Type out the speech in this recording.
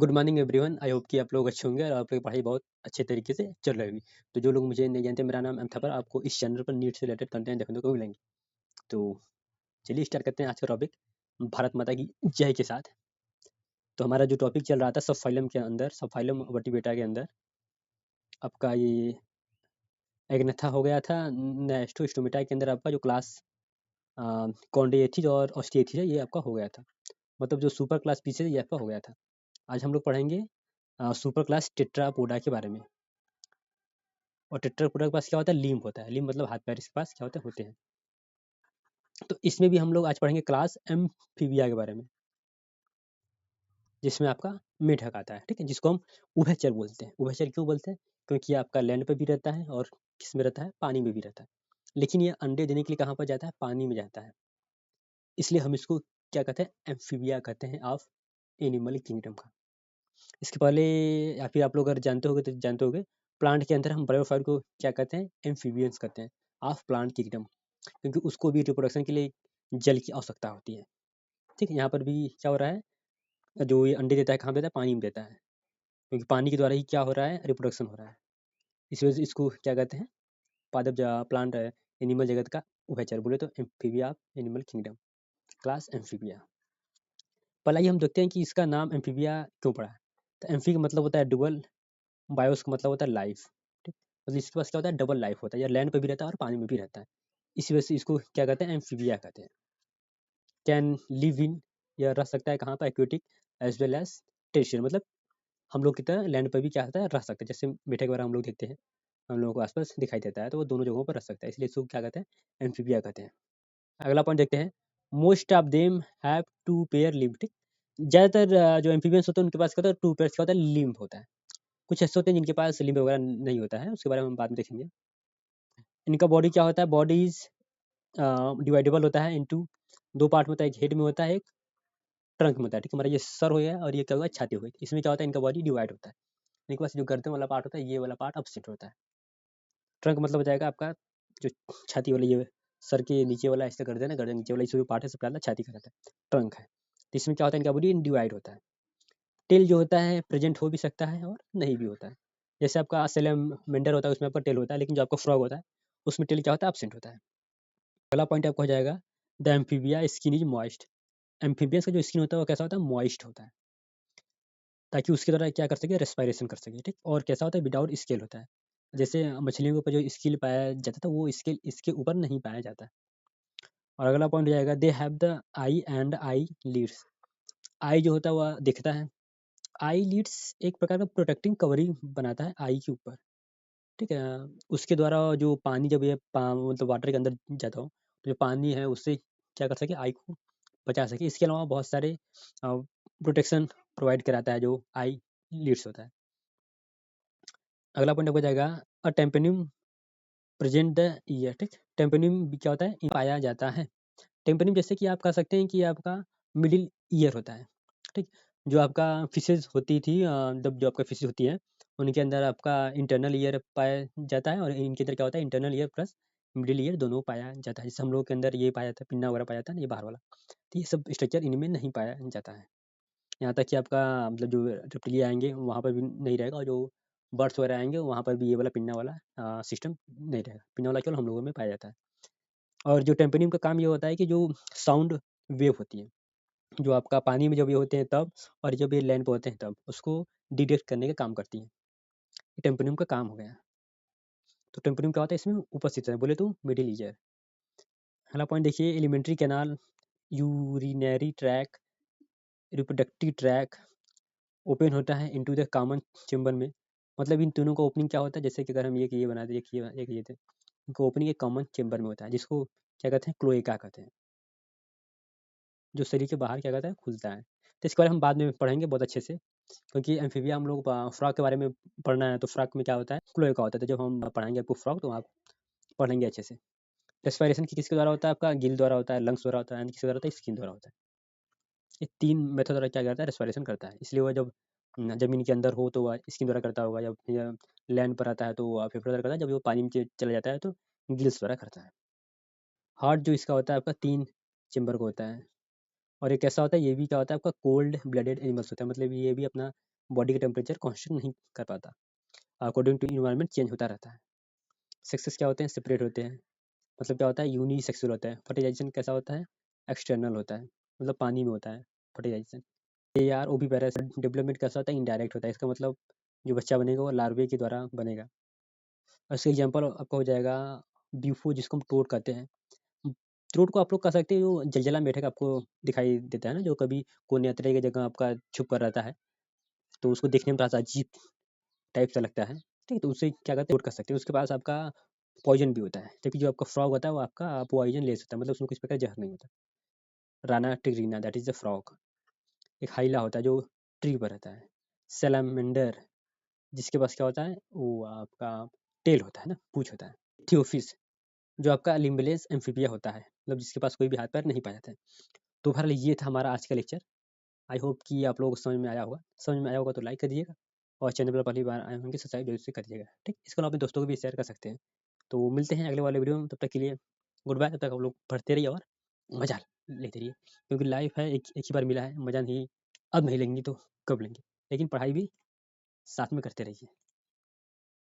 Good morning everyone. I hope कि आप लोग अच्छे होंगे और आपकी पढ़ाई बहुत अच्छे तरीके से चल रही होगी। तो जो लोग मुझे नहीं जानते, मेरा नाम अमथापर। आपको इस चैनल पर नीट से रिलेटेड कंटेंट देखने को मिलेंगे। तो चलिए स्टार्ट करते हैं आज का टॉपिक, भारत माता की जय के साथ। तो हमारा जो टॉपिक चल रहा था सब फाइलम के अंदर, सब फाइलम वर्टिब्रेटा के अंदर आपका ये एग्नेथा हो गया था। नेस्टो स्टोमेटा के अंदर आपका जो क्लास कॉन्डिएथिस और ऑस्टिएथिस है, ये आपका हो गया था। मतलब जो सुपर क्लास स्पीशीज है, ये आपका हो गया था। आज हम लोग पढ़ेंगे सुपर क्लास टेट्रापोडा के बारे में। और टेट्रापोडा के पास क्या होता है? लिम्ब होता है। लिम्ब मतलब हाथ पैर इसके पास क्या होते हैं। तो इसमें भी हम लोग आज पढ़ेंगे क्लास एम्फीबिया के बारे में, जिसमें आपका मेढक आता है। ठीक है, जिसको हम उभयचर बोलते हैं। उभयचर क्यों बोलते हैं? क्योंकि ये आपका लैंड पे भी रहता है और किस में रहता है? पानी में भी रहता है। लेकिन ये अंडे देने के लिए कहाँ पर जाता है? पानी में जाता है। इसलिए हम इसको क्या कहते हैं? एम्फीबिया कहते हैं ऑफ एनिमल किंगडम का। इसके पहले या फिर आप लोग अगर जानते होगे तो जानते होगे, प्लांट के अंदर हम ब्रायोफाइट को क्या कहते हैं? एम्फीबियंस कहते हैं ऑफ प्लांट किंगडम। क्योंकि उसको भी रिप्रोडक्शन के लिए जल की आवश्यकता होती है। ठीक है, यहाँ पर भी क्या हो रहा है? जो ये अंडे देता है कहाँ देता है? पानी में देता है। क्योंकि पानी के द्वारा ही क्या हो रहा है? रिप्रोडक्शन हो रहा है। इस वजह से इसको क्या कहते हैं? पादप प्लांट एनिमल जगत का उभयचर। बोले तो amphibia animal kingdom, class amphibia. पहले ही हम देखते हैं कि इसका नाम एम्फीबिया क्यों पड़ा है। तो एम्फी का मतलब होता है डुअल, बायोस का मतलब होता है लाइफ। ठीक, मतलब इसके पास क्या होता है? डबल लाइफ होता है। या लैंड पे भी रहता है और पानी में भी रहता है। इसी वजह से इसको क्या कहते हैं? एम्फीबिया कहते हैं। कैन लिव इन, या रह सकता है कहाँ पर? Aquatic as well as terrestrial. मतलब हम लोग की तरह लैंड पर भी क्या होता है? रह सकते हैं। जैसे मीठे वगैरह हम लोग देखते हैं, हम लोगों को आसपास दिखाई देता है, तो वो दोनों जगहों पर रह सकता है। इसलिए इसको क्या कहते हैं? एम्फीबिया कहते हैं। अगला पॉइंट देखते हैं, most of them have two pair limb. ठीक, ज़्यादातर जो एम्फीबियंस होते हैं उनके पास क्या होता है? टू पेयर्स क्या होता है? लिम्ब होता है। कुछ ऐसे होते हैं जिनके पास लिम्ब वगैरह नहीं होता है, उसके बारे में हम बाद में देखेंगे। इनका बॉडी क्या होता है? बॉडी इज डिवाइडेबल होता है इनटू दो पार्ट में होता है। एक हेड में होता है, एक ट्रंक में होता है। ठीक है, हमारा ये सर हो गया और ये क्या होगा? छाती हो गई। इसमें क्या होता है? इनका बॉडी डिवाइड होता है। इनके पास जो गर्दन वाला पार्ट होता है, ये वाला पार्ट अपसेट होता है। ट्रंक मतलब हो जाएगा आपका जो छाती वाला, ये सर के नीचे वाला ऐसे गर्दन है, गर्दन नीचे वाला जो पार्ट है सबसे ज़्यादा छाती का रहता है, ट्रंक है। तो इसमें क्या होता है? इनका बॉडी डिवाइड होता है। टेल जो होता है प्रेजेंट हो भी सकता है और नहीं भी होता है। जैसे आपका सेलेमेंडर होता है, उसमें आपका टेल होता है, लेकिन जो आपका फ्रॉग होता है उसमें टेल क्या होता है? एब्सेंट होता है। अगला पॉइंट आपका हो जाएगा, the amphibia skin is moist. Amphibians का जो स्किन होता है वो कैसा होता है? मॉइस्ट होता है, ताकि उसके द्वारा क्या कर सके? रेस्पायरेशन कर सके। ठीक, और कैसा होता है? विदाउट स्केल होता है। जैसे मछलियों के ऊपर जो स्केल पाया जाता था, वो स्केल इसके ऊपर नहीं पाया जाता। और अगला पॉइंट हो जाएगा, they have the I and I leads. I जो होता है वह दिखता है। आई लीड्स एक प्रकार का प्रोटेक्टिंग कवरिंग बनाता है आई के ऊपर। ठीक है, उसके द्वारा जो पानी जब ये मतलब वाटर के अंदर जाता हो, तो जो पानी है उससे क्या कर सके? आई को बचा सके। इसके अलावा बहुत सारे प्रोटेक्शन प्रोवाइड कराता है जो आई लीड्स होता है। अगला पॉइंट हो जाएगा, अ टेम्पेनियम प्रेजेंट द ईयर। ठीक, टेम्पेनियम भी क्या होता है? पाया जाता है। टेम्पेनियम जैसे कि आप कह सकते हैं कि आपका मिडिल ईयर होता है। ठीक, जो आपका फिशेज होती थी, जब जो आपका फिशेज होती है उनके अंदर आपका इंटरनल ईयर पाया जाता है, और इनके अंदर क्या होता है? Internal ear plus middle ear दोनों पाया जाता है। जैसे हम लोग के अंदर ये पाया जाता है, पिन्ना वगैरह पाया जाता है ना, ये बाहर वाला। तो ये सब स्ट्रक्चर इनमें नहीं पाया जाता है। यहाँ तक कि आपका मतलब जो रेप्टिलिया आएंगे वहाँ पर भी नहीं रहेगा, और जो बर्ड्स वगैरह आएंगे वहाँ पर भी ये वाला पिन्ना वाला सिस्टम नहीं रहेगा। पिन्ना वाला केवल हम लोगों में पाया जाता है। और जो टेम्पेनियम का काम ये होता है कि जो साउंड वेव होती है, जो आपका पानी में जब ये होते हैं तब, और जब ये लैंड पे होते हैं तब, उसको डिटेक्ट करने का काम करती है। ये टेम्पेनियम का काम हो गया। तो टेम्पेनियम क्या होता है? इसमें उपस्थित है, बोले तो मिडिल ईयर। अगला पॉइंट देखिए, alimentary canal, urinary track, reproductive tract open होता है इनटू द कॉमन चेम्बर में। मतलब इन तीनों का ओपनिंग क्या होता है? जैसे कि अगर हम ये बना दे, एक ये थे, इनका ओपनिंग एक कॉमन चेम्बर में होता है, जिसको क्या कहते हैं? क्लोएका कहते हैं, जो शरीर के बाहर क्या कहता है? खुलता है। तो इसके बारे में हम बाद में पढ़ेंगे बहुत अच्छे से, क्योंकि एम्फीबिया हम लोग फ्रॉग के बारे में पढ़ना है। तो फ्रॉग में क्या होता है? क्लोएका होता है। तो जब हम पढ़ाएंगे आपको फ्रॉग, तो आप पढ़ेंगे अच्छे से। रेस्पिरेशन किसके द्वारा होता है? आपका गिल द्वारा होता है, लंग्स द्वारा होता है, किसके द्वारा होता है? स्किन द्वारा होता है। ये तीन मेथड द्वारा क्या करता है? रेस्पिरेशन करता है। इसलिए वह जब जमीन के अंदर हो तो वह स्किन द्वारा करता होगा, या लैंड पर आता है तो वह फेफड़े द्वारा करता है, जब वो पानी में चला जाता है तो गिल्स द्वारा करता है। हार्ट जो इसका होता है आपका 3 चेम्बर का होता है। और एक ऐसा होता है, ये भी क्या होता है? आपका कोल्ड ब्लडेड एनिमल्स होता है। मतलब ये भी अपना बॉडी का टेम्परेचर कांस्टेंट नहीं कर पाता, अकॉर्डिंग टू इन्वायरमेंट चेंज होता रहता है। सेक्सेस क्या होते हैं? सेपरेट होते हैं। मतलब क्या होता है? यूनिसेक्सुअल होता है। फर्टिलाइजेशन कैसा होता है? एक्सटर्नल होता है, मतलब पानी में होता है फर्टिलाइजेशन। AR ओवी पैरासाइट डेवलपमेंट कैसा होता है? इनडायरेक्ट होता है। इसका मतलब जो बच्चा बनेगा वो लार्वे के द्वारा बनेगा। और इसका एग्जाम्पल आपका हो जाएगा ब्यूफो, जिसको हम टोड कहते हैं। थ्रोट को आप लोग कह सकते हो जो जलजला मेढक आपको दिखाई देता है ना, जो कभी कोने यात्रा की जगह आपका छुप कर रहता है, तो उसको देखने में थोड़ा सा अजीब टाइप सा लगता है, ठीक है, तो उससे क्या करते हैं, टोड कर सकते हैं। उसके पास आपका पॉइजन भी होता है, जबकि जो आपका फ्रॉग होता है वो आपका पॉइजन ले सकता है, मतलब उसमें किसी प्रकार जहर नहीं होता। Rana tigrina, that is the frog. एक हाइला होता है जो ट्री पर रहता है। सेलामेंडर, जिसके पास क्या होता है, वो आपका टेल होता है ना, पूंछ होता है। थियोफिस, जो आपका लिम्बलेस एम्फीबिया होता है, मतलब जिसके पास कोई भी हाथ पैर नहीं पाए जाते हैं। तो बहरहाल ये था हमारा आज का लेक्चर। आई होप कि आप लोगों को समझ में आया होगा। समझ में आया होगा तो लाइक कर दीजिएगा, और चैनल पर पहली बार आए होंगे सब्सक्राइब जरूर से कर दीजिएगा, ठीक। इसको अपने दोस्तों को भी शेयर कर सकते हैं। तो मिलते हैं अगले वाले वीडियो में, तब तक के लिए गुड बाय। तब तक आप लोग पढ़ते रहिए और मजा लेते रहिए, क्योंकि लाइफ है एक ही बार मिला है, मजा नहीं अब नहीं लेंगे तो कब लेंगे, लेकिन पढ़ाई भी साथ में करते रहिए।